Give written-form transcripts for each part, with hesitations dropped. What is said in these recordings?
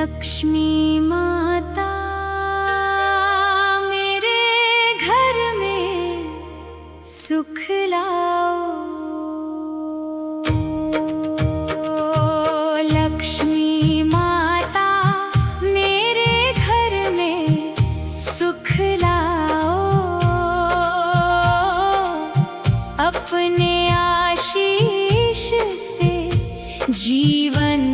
लक्ष्मी माता मेरे घर में सुख लाओ। लक्ष्मी माता मेरे घर में सुख लाओ। अपने आशीष से जीवन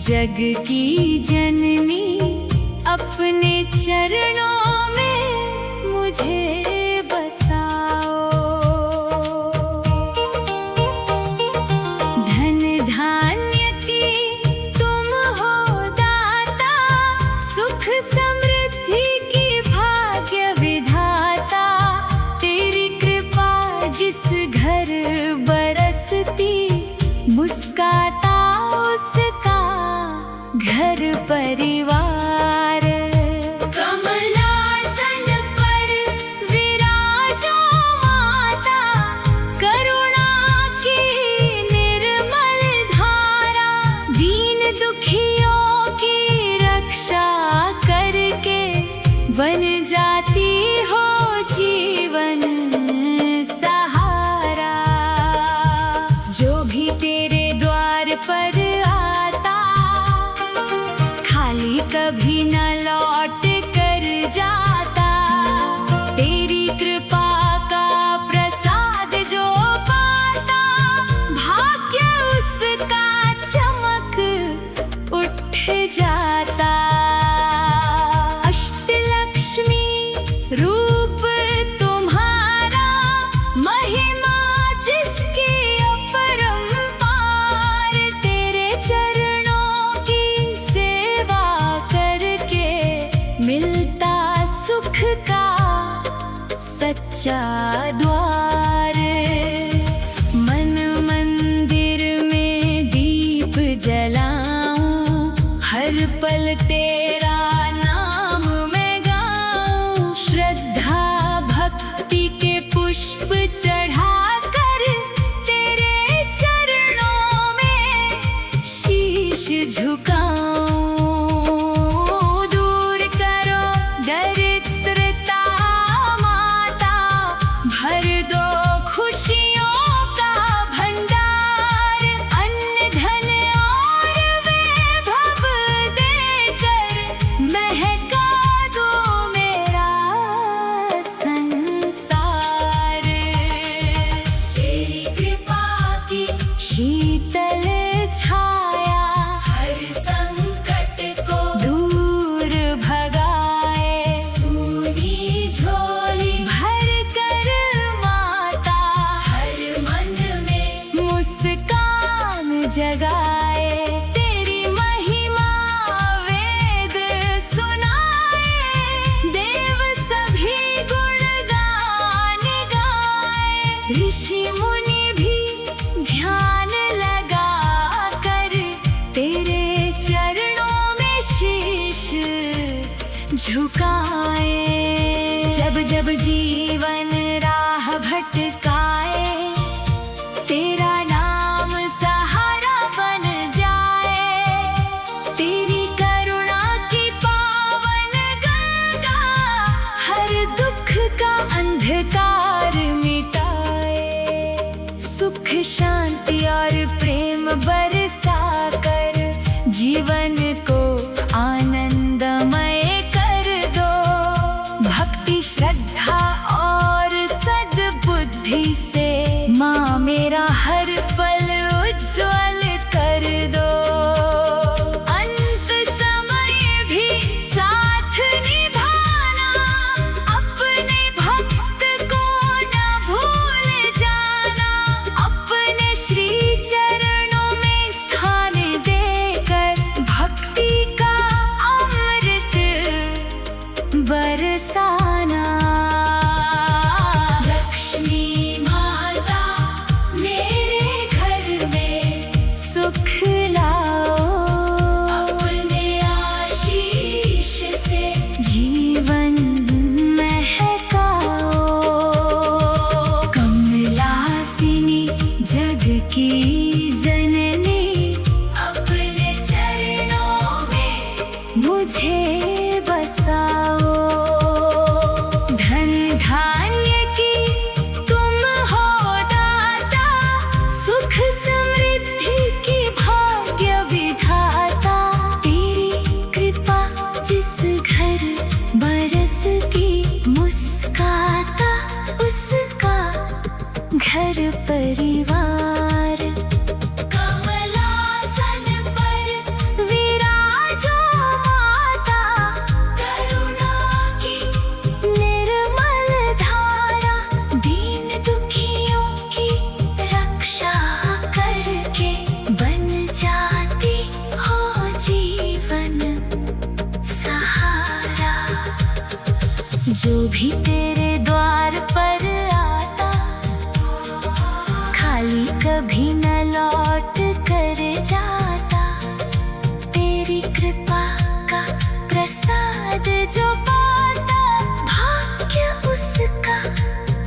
जग की जननी अपने चरणों में मुझे बसाओ। धन धान्य की तुम हो दाता, सुख समृद्धि की भाग्य विधाता। तेरी कृपा जिस घर बरसती, मुस्काता उसका घर परिवार। कमलासन पर विराजो माता, करुणा की निर्मल धारा। दीन दुखियों की रक्षा करके बन जाती हो जीवन सहारा। जो भी तेरे द्वार पर कभी न लौट कर जाता। तेरी कृपा का प्रसाद जो पाता, भाग्य उसका चमक उठ जाता। अष्टलक्ष्मी रूप तुम्हारा, महिमा जिसकी अपरंपार। तेरे चरणों की सेवा मिलता सुख का सच्चा द्वार। मन मंदिर में दीप जलाऊं, हर पल तेरा नाम मैं गाऊं। श्रद्धा भक्ति के पुष्प चढ़ाकर तेरे चरणों में शीश झुकाऊं। भर दो खुशियों का भंडार, अन्न धन और वैभव देकर महका दो मेरा संसार। तेरी कृपा की शीतल छाया हर संकट को दूर भगाए। सूनी झोली जगाए। तेरी महिमा वेद सुनाए, देव सभी गुणगान गाए। ऋषि मुनि भी ध्यान लगा कर तेरे चरणों में शीश झुकाए। जब जब जीवन राह भटकाए, तेरा अंधकार मिटाए। सुख शांति और प्रेम बरसा कर जीवन को आनंदमय कर दो। भक्ति श्रद्धा और सद्बुद्धि से माँ मेरा हर पल उज्ज्वल कर दो। बरसाना। लक्ष्मी माता मेरे घर की जननी, अपने चरणों में मुझे बसाओ। धन धान्य की तुम हो दाता, सुख समृद्धि की भाग्य विधाता। तेरी कृपा जिस घर बरसती, मुस्काता उसका घर परिवार। कमलासन पर विराजो माता, करुणा की निर्मल धारा। दीन दुखियों की रक्षा करके बन जाती हो जीवन सहारा। जो भी तेरे द्वार पर आता, खाली कभी न लौट कर जाता। तेरी कृपा का प्रसाद जो पाता, भाग्य उसका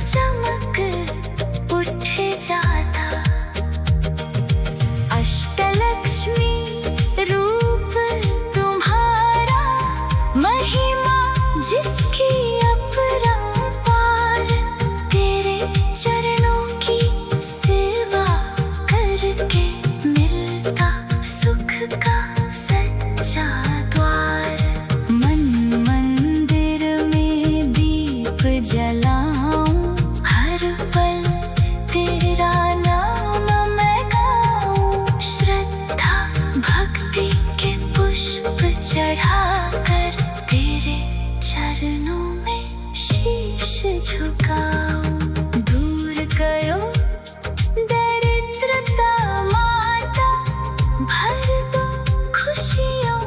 चमक उठ जाता। अष्टलक्ष्मी रूप तुम्हारा, महिमा जिसकी अपरंपार। तेरे चरणों की सेवा करके मिलता सुख का सच्चा द्वार। मन मंदिर में दीप जलाऊं, हर पल तेरा नाम मैं गाऊं। श्रद्धा भक्ति के पुष्प चढ़ाकर तेरे चरणों में शीश झुकाऊं। दूर करो दरिद्रता माता, भर दो खुशियों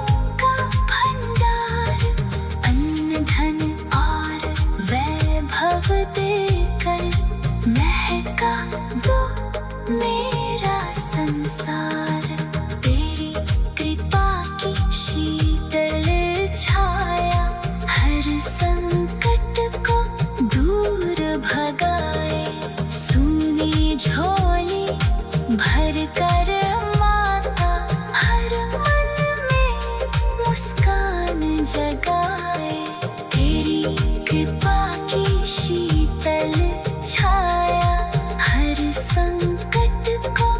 का भंडार। अन्न धन और वैभव देकर महका दो मेरा संसार। तेरी कृपा की शीतल छाया, हर संकट को दूर भगाए। सूनी झोली भर कर माता, हर मन में मुस्कान जगाए। तेरी कृपा की शीतल छाया, हर संकट को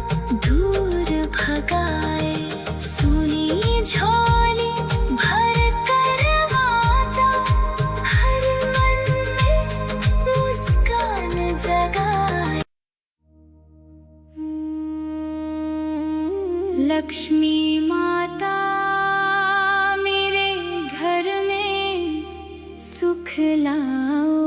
दूर भगाए। सूनी झोली भर कर माता, हर मन में मुस्कान जगाए। लक्ष्मी माता मेरे घर में सुख लाओ।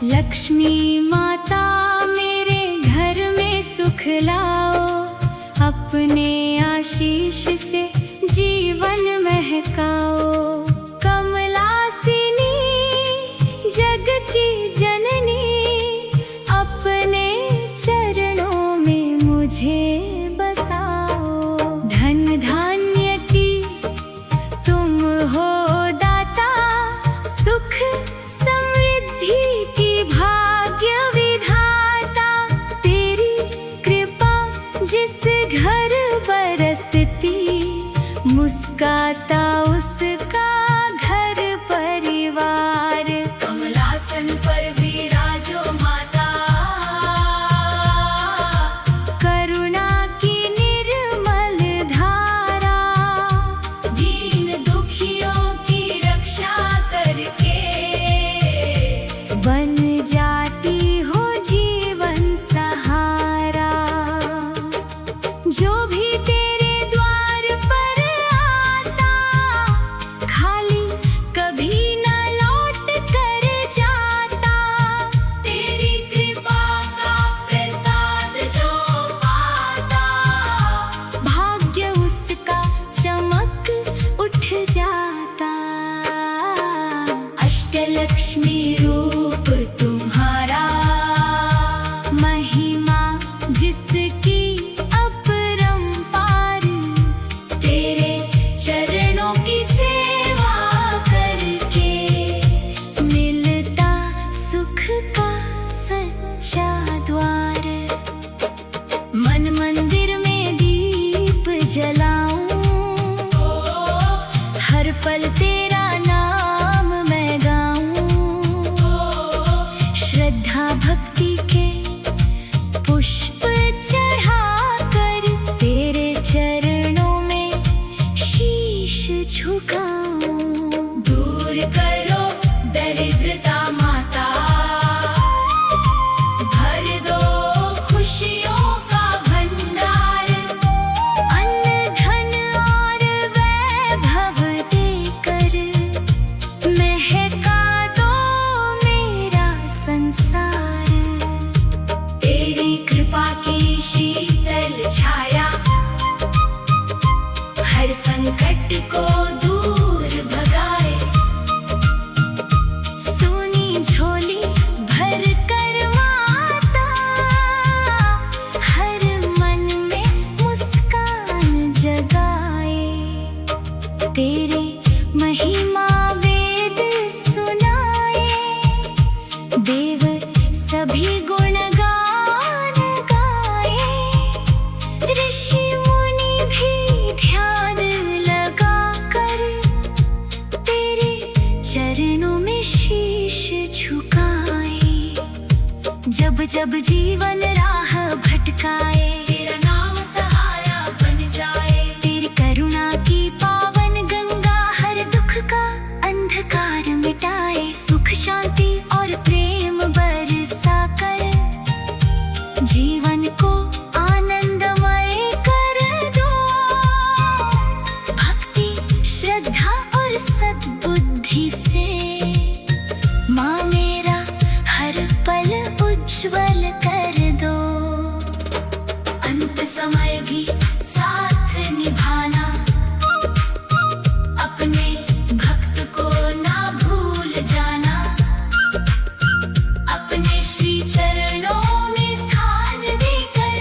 लक्ष्मी माता मेरे घर में सुख लाओ। अपने आशीष से जीवन महकाओ। कमलासिनी जग की जननी, अपने चरणों में मुझे बसाओ। धन धान्य की तुम हो दाता, सुख समृद्धि की भाग्य विधाता। तेरी कृपा जिस घर बरसती, मुस्काता उसका घर परिवार। कमलासन पर विराजो माता, करुणा की निर्मल धारा। दीन दुखियों की रक्षा करके बन जाती हो जीवन सहारा। जो भी तेरे द्वार पर आता, खाली कभी न लौट कर जाता। तेरी कृपा का प्रसाद जो पाता, भाग्य उसका चमक उठ जाता। अष्टलक्ष्मी रूप तुम्हारा, महिमा जिसकी अपरंपार। तेरे चरणों की सेवा करके तेरा नाम मैं गाऊं। श्रद्धा भक्ति के पुष्प चढ़ाकर तेरे चरणों में शीश झुकाऊं। दूर करो दरिद्रता माता, भर दो खुशियों का भंडार। अन्न धन और वैभव देकर महका दो मेरा संसार। तेरी कृपा की शीतल छाया हर संकट को दूर भगाए। सोनी झोली भर कर माता हर मन में मुस्कान जगाए। तेरे महिमा वेद सुनाए, देव सभी गुणगान गाए। ऋषि मुनि भी ध्यान लगा कर तेरे चरणों में शीश झुकाए। जब जब जीवन राह भटकाए, तेरा नाम सहारा बन जाए। तेरी करुणा की पावन गंगा हर दुख का अंधकार मिटाए। सुख शांति और प्रेम बरसा कर जीवन को आनंदमय कर दो। भक्ति श्रद्धा और सद्बुद्धि से माँ मेरा हर पल उज्ज्वल कर दो। अंत समय भी साथ निभाना, अपने भक्त को ना भूल जाना। अपने श्री चरणों में स्थान देकर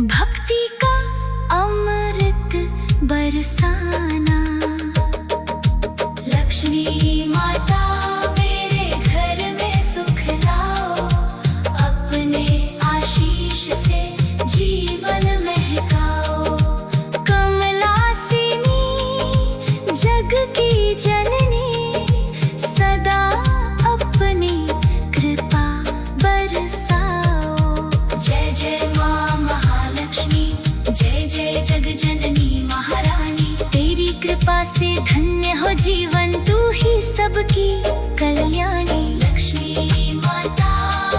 भक्ति का अमृत बरसाना। लक्ष्मी माता मेरे घर में सुख लाओ, अपने आशीष से जीवन महकाओ। कमलासिनी जग की जननी, सदा अपनी कृपा बरसाओ। जय जय माँ महालक्ष्मी, जय जय जग जननी महारानी। तेरी कृपा से धन्य हो जीवन, तू ही सबकी कल्याणी। लक्ष्मी माता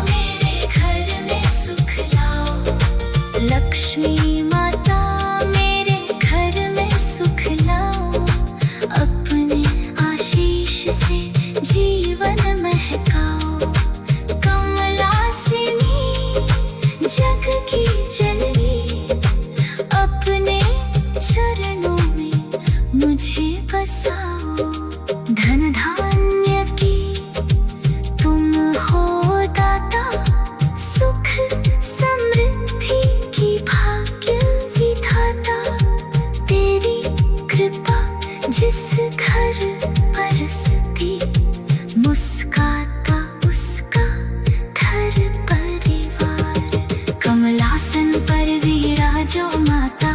मेरे घर में सुख लाओ, लक्ष्मी माता मेरे घर में सुख लाओ। अपने आशीष से जीवन महकाओ। कमलासिनी जग की जननी, अपने चरणों में मुझे बसाओ। धन धान्य की तुम हो दाता, सुख समृद्धि की भाग्य विधाता। तेरी कृपा जिस घर बरसती, मुस्काता उसका घर परिवार। कमलासन पर विराजो माता,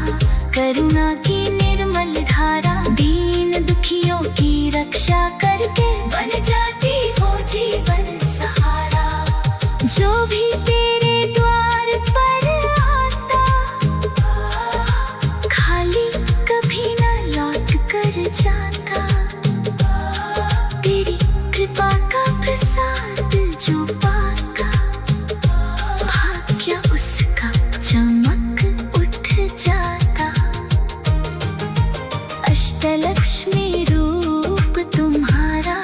करुणा की निर्मल धारा। दीन दुखियों की रक्षा करके बन जाती हो जीवन सहारा। जो भी तेरे द्वार पर आता, खाली कभी न लौट कर जाता। तेरी कृपा का प्रसाद जो पाता, भाग्य उसका चमक उठ जाता। अष्टलक्ष्मी रूप तुम्हारा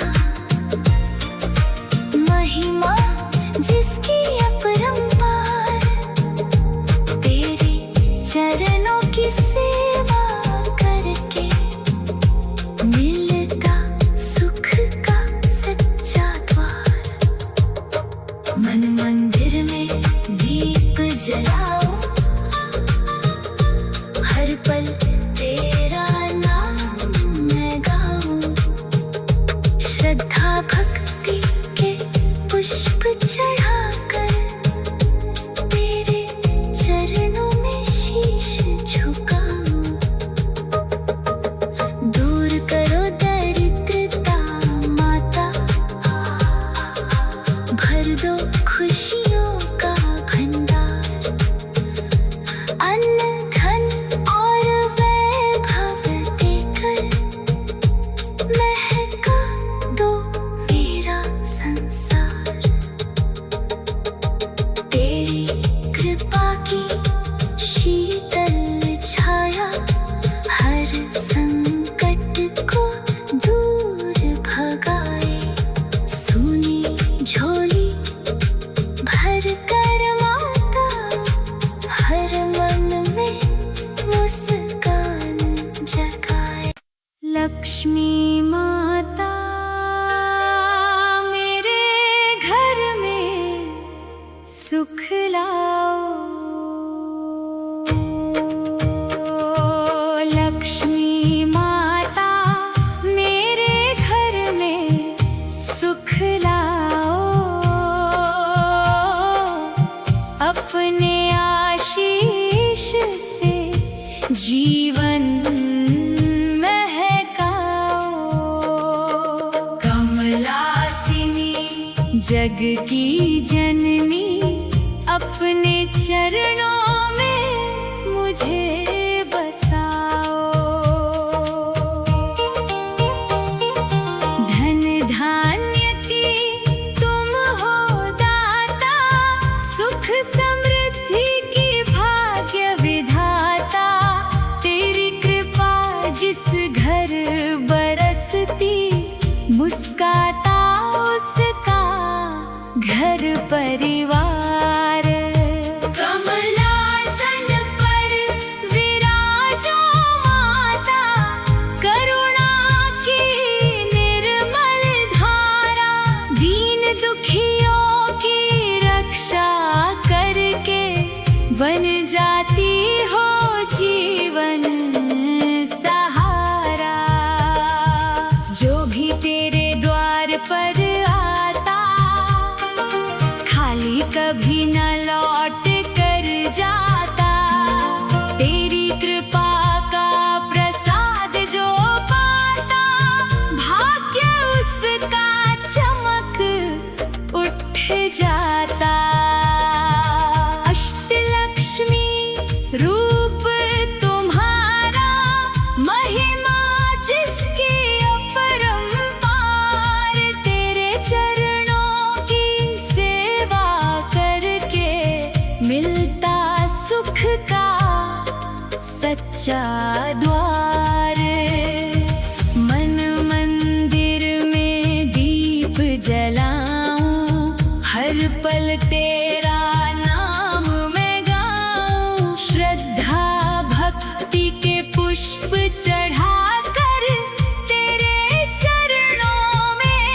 सुख लाओ। लक्ष्मी माता मेरे घर में सुख लाओ। अपने आशीष से जीवन महकाओ। कमलासिनी जग की जननी अपने चरणों में मुझे बसाओ। धन धान्य की तुम हो दाता, सुख समृद्धि की भाग्य विधाता। तेरी कृपा जिस घर बरसती, मुस्काता उसका घर परिवार। कमलासन पर विराजो माता, करुणा की निर्मल धारा। दीन दुखियों की रक्षा करके बन जाती हो जीवन सहारा। जो भी तेरे द्वार पर आता, खाली कभी न लौट कर जाता। तेरी कृपा का प्रसाद जो पाता, भाग्य उसका चमक उठ जाता। अष्टलक्ष्मी रूप तुम्हारा, महिमा जिसकी अपरंपार। तेरे चरणों की सेवा करके मिलता सुख का सच्चा द्वार। मन मंदिर में दीप जलाऊं, हर पल तेरा नाम मैं गाऊं। श्रद्धा भक्ति के पुष्प चढ़ाकर तेरे चरणों में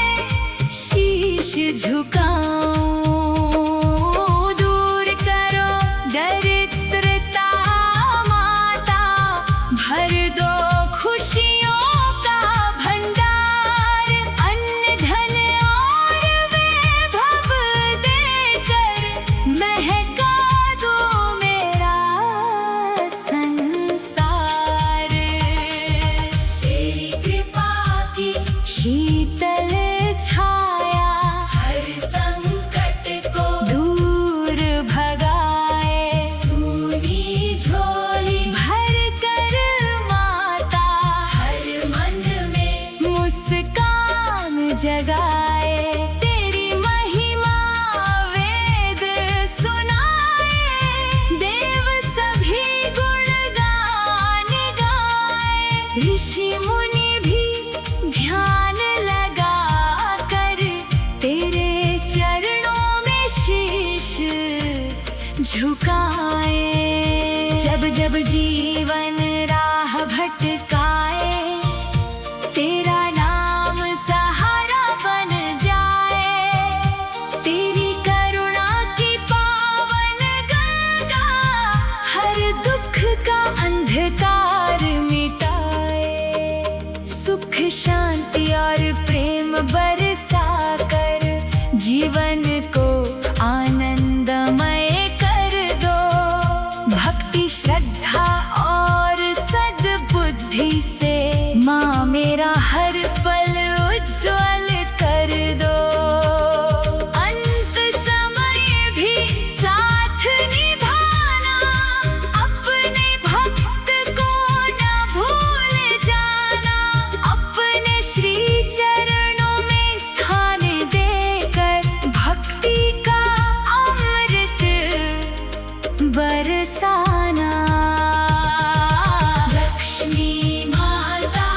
शीश झुकाऊं। दूर करो दरिद्रता माता, भर दो खुशियों का भंडार। अन्न धन और वैभव देकर महका दो मेरा संसार। तेरी कृपा की शीतल छाया हर संकट को दूर भगाए। सूनी झोली भर कर माता, हर मन में मुस्कान जगाए। तेरी महिमा वेद सुनाए, देव सभी गुणगान गाए। ऋषि मुनि भी ध्यान लगा कर तेरे चरणों में शीश झुकाए। जब जब जीवन राह भटकाए, तेरा नाम सहारा बन जाए। तेरी करुणा की पावन गंगा हर दुख का अंधकार मिटाए। सुख शांति और प्रेम बरसा कर जीवन को आनंदमय कर दो। भक्ति श्रद्धा और सद्बुद्धि से माँ मेरा हर पल उज्ज्वल कर दो। अंत समय भी साथ निभाना, अपने भक्त को न भूल जाना। अपने श्री चरणों में स्थान देकर भक्ति का अमृत बरसाना। लक्ष्मी माता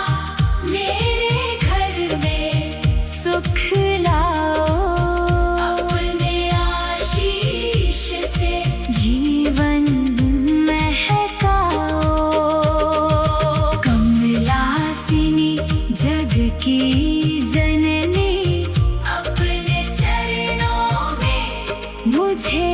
मेरे घर में सुख लाओ। अपने आशीष से जीवन महकाओ। कमलासिनी जग की जननी, अपने चरणों में मुझे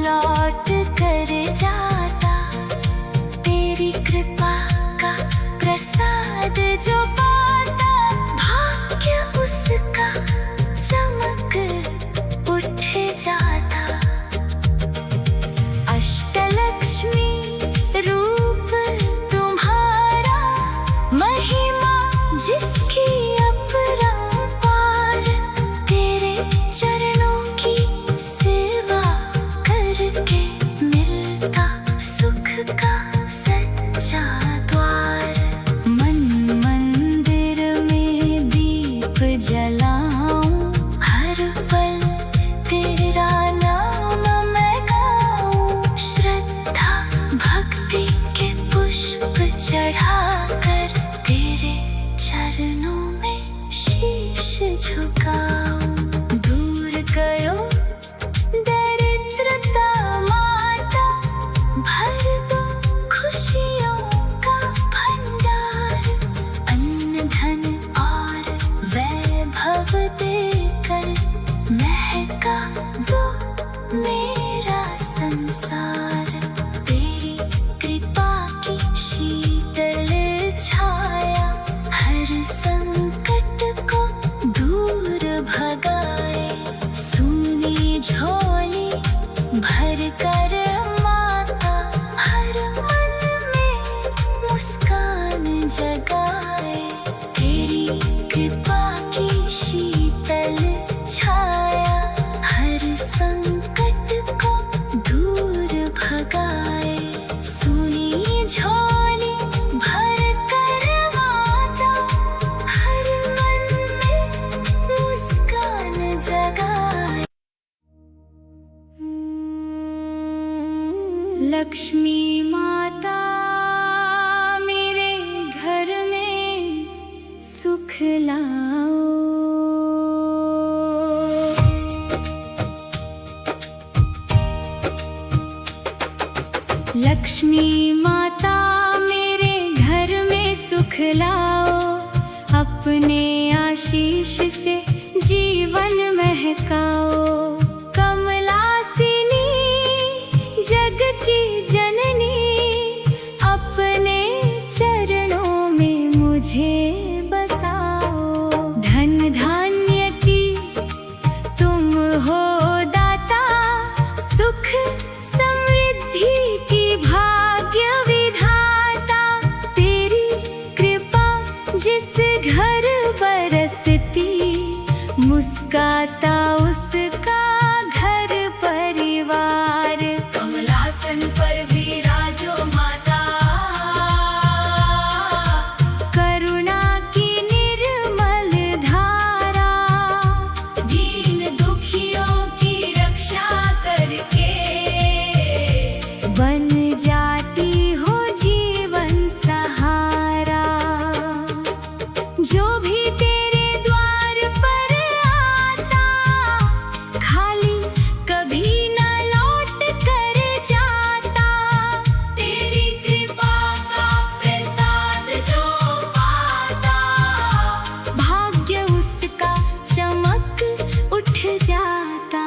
लौट कर जाता। तेरी कृपा का प्रसाद जो पाता, भाग्य उसका चमक उठ जाता। अष्टलक्ष्मी रूप तुम्हारा, महिमा जिसकी अपरंपार। तेरे चरणों की सेवा करके मिलता सुख का सच्चा द्वार। मन मंदिर में दीप जलाऊं, हर पल तेरा नाम मैं गाऊं। श्रद्धा भक्ति के पुष्प चढ़ाकर तेरे चरणों में शीश झुकाऊं। दूर करो दरिद्रता माता, भर दो खुशियों का भंडार। अन्न धन और वैभव देकर महका दो मेरा संसार। तेरी कृपा की शीतल छाया हर संकट को दूर भगाए। सूनी झोली भर कर माता, हर मन में मुस्कान जगाए। तेरी कृपा की शीतल छाया हर संकट को दूर भगाए। सूनी झोली भर कर माता, हर मन में मुस्कान जगाए। लक्ष्मी माता मेरे घर में सुख लाओ। लक्ष्मी माता मेरे घर में सुख लाओ। अपने आशीष से जीवन महकाओ। कमलासिनी जग की जननी, अपने चरणों में मुझे बसाओ। धन धान्य की तुम हो दाता, सुख समृद्धि की भाग्य विधाता। तेरी कृपा जिस घर बरसती, मुस्काता उसका घर परिवार। कमलासन पर विराजो माता, करुणा की निर्मल धारा। दीन दुखियों की रक्षा करके बन जाती हो जीवन सहारा। जो भी तेरे द्वार पर आता, खाली कभी न लौट कर जाता। तेरी कृपा का प्रसाद जो पाता, भाग्य उसका चमक उठ जाता।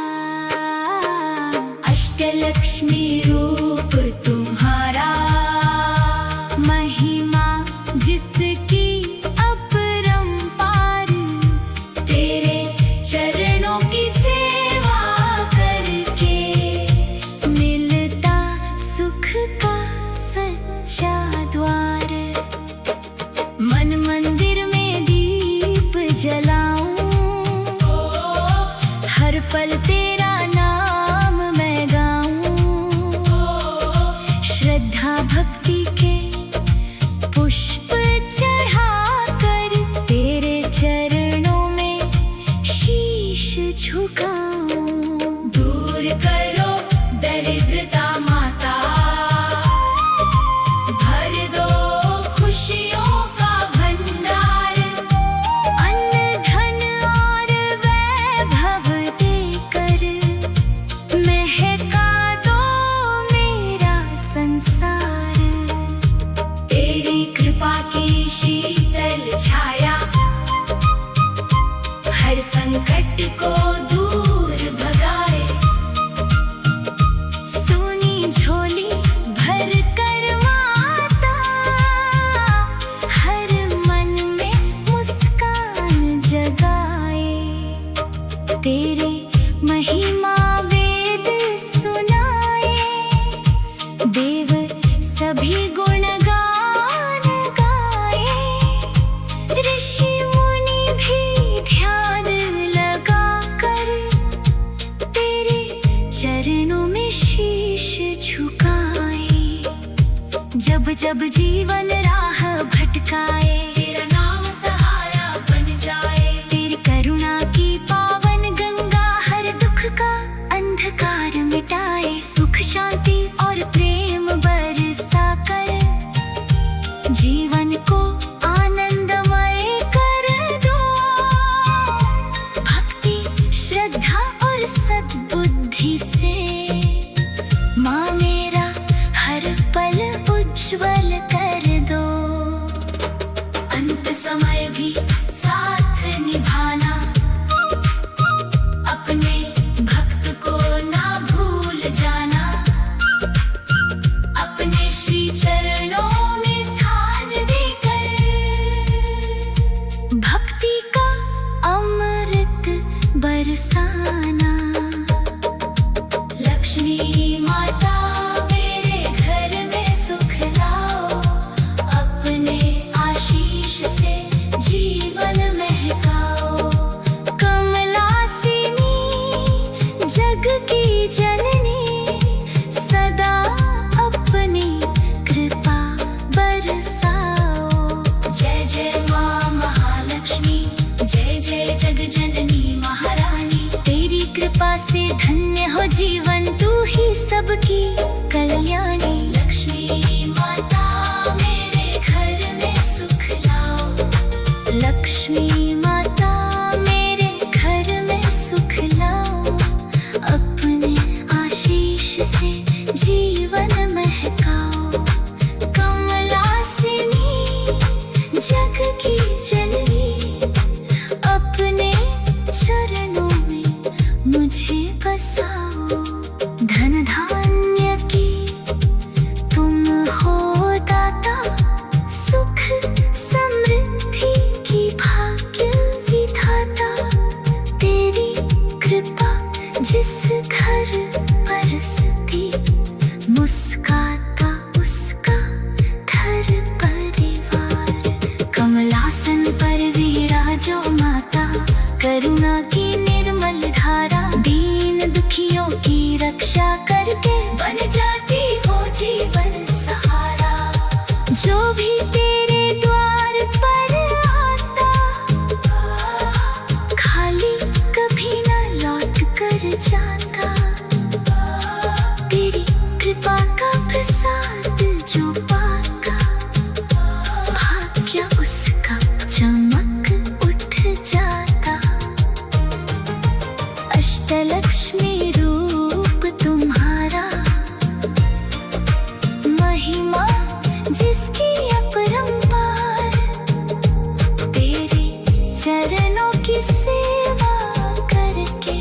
अष्टलक्ष्मी रूप तुम्हारा, महिमा जिसकी अपरंपार। तेरे चरणों की सेवा करके मिलता सुख का सच्चा द्वार। मन मंदिर में दीप जलाऊं, हर पल तेरा नाम मैं गाऊं। चरणों में शीश झुकाए। जब जब जीवन राह भटकाए, तेरा नाम सहारा बन जाए। तेरी करुणा की पावन गंगा हर दुख का अंधकार मिटाए। सुख शांति और प्रेम बरसा कर जीवन को आनंदमय कर दो। भक्ति, श्रद्धा और सद्बुद्धि से माँ मेरा हर पल उज्ज्वल कर दो। अंत समय भी साथ निभाना, अपने भक्त को ना भूल जाना। अपने श्री चरणों में स्थान देकर भक्ति का अमृत बरसाना। लक्ष्मी माता मेरे घर में सुख लाओ। अपने आशीष से जीवन महकाओ। कमलासिनी जग की जननी, सदा अपनी कृपा बरसाओ। जय जय माँ महालक्ष्मी, जय जय जग जननी महारानी। तेरी कृपा से धन्य हो जीवन, तू ही सबकी कल्याणी। लक्ष्मी माता मेरे घर में सुख लाओ। लक्ष्मी माता मेरे घर में सुख लाओ। अपने आशीष से जीवन महकाओ। कमलासिनी जग की जननी, अपने चरणों में मुझे बसाओ। धन धान्य की तुम हो दाता, सुख समृद्धि की भाग्य विधाता। तेरी कृपा जिस घर बरसती, मुस्काता उसका घर परिवार। कमलासन पर विराजो माता, करुणा की निर्मल धारा। दीन दुखियों की रक्षा करके बन जाती हो जीवन सहारा। जो भी तेरे द्वार पर आता, खाली कभी ना लौट कर जाता। तेरी कृपा का प्रसाद जो पाता, भाग्य उसका चमक उठ जाता। अष्टलक्ष्मी रूप तुम्हारा, महिमा जिसकी अपरंपार। तेरे चरणों की सेवा करके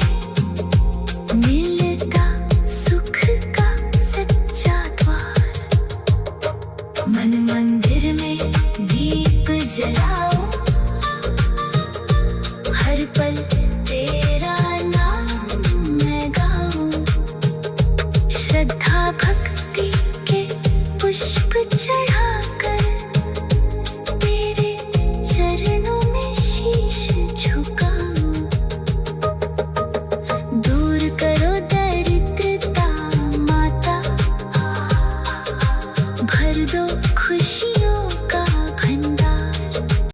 मिलता सुख का सच्चा द्वार। मन मंदिर में दीप जलाओ, हर पल तेरा नाम मैं गाऊं। श्रद्धा भक्ति के पुष्प चढ़ा